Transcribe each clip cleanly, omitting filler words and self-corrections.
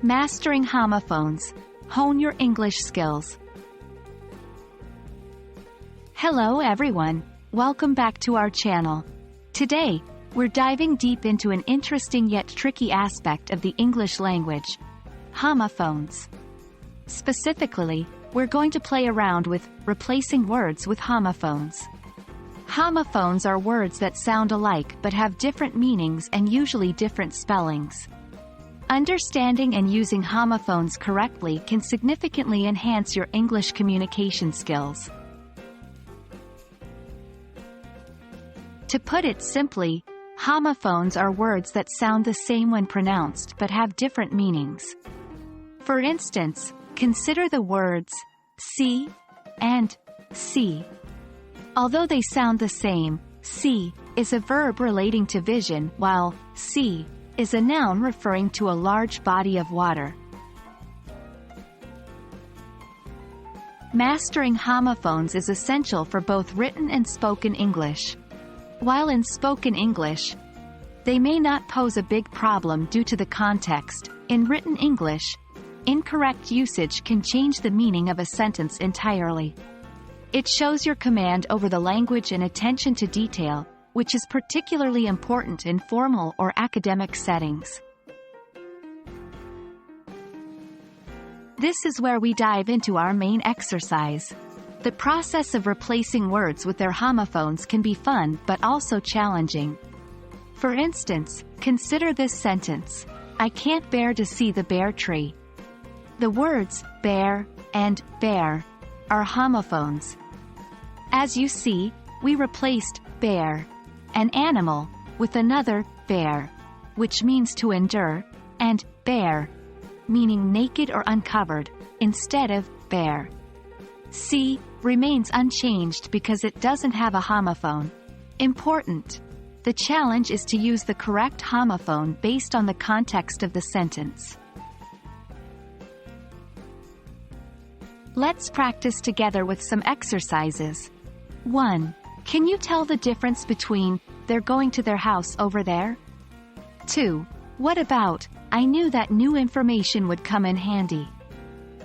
Mastering homophones. Hone your English skills. Hello everyone. Welcome back to our channel. Today, we're diving deep into an interesting yet tricky aspect of the English language: homophones. Specifically, we're going to play around with replacing words with homophones. Homophones are words that sound alike but have different meanings and usually different spellings. Understanding and using homophones correctly can significantly enhance your English communication skills. To put it simply, homophones are words that sound the same when pronounced but have different meanings. For instance, consider the words see and see. Although they sound the same, see is a verb relating to vision, while see is a noun referring to a large body of water. Mastering homophones is essential for both written and spoken English. While in spoken English, they may not pose a big problem due to the context, in written English, incorrect usage can change the meaning of a sentence entirely. It shows your command over the language and attention to detail, which is particularly important in formal or academic settings. This is where we dive into our main exercise. The process of replacing words with their homophones can be fun but also challenging. For instance, consider this sentence: I can't bear to see the bare tree. The words bear and bear are homophones. As you see, we replaced bear, an animal, with another bear, which means to endure, and bare, meaning naked or uncovered, instead of bare. See remains unchanged because it doesn't have a homophone. Important: the challenge is to use the correct homophone based on the context of the sentence. Let's practice together with some exercises. 1. Can you tell the difference between "they're going to their house over there"? 2. What about "I knew that new information would come in handy"?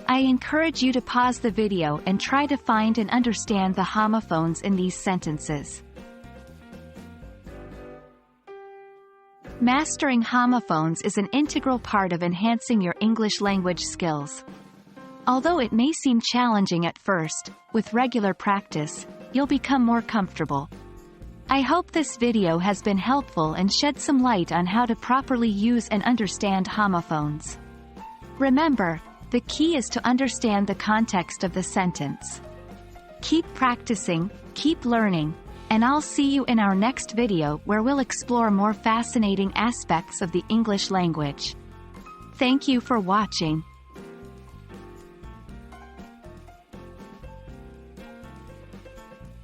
I encourage you to pause the video and try to find and understand the homophones in these sentences. Mastering homophones is an integral part of enhancing your English language skills. Although it may seem challenging at first, with regular practice, you'll become more comfortable. I hope this video has been helpful and shed some light on how to properly use and understand homophones. Remember, the key is to understand the context of the sentence. Keep practicing, keep learning, and I'll see you in our next video where we'll explore more fascinating aspects of the English language. Thank you for watching.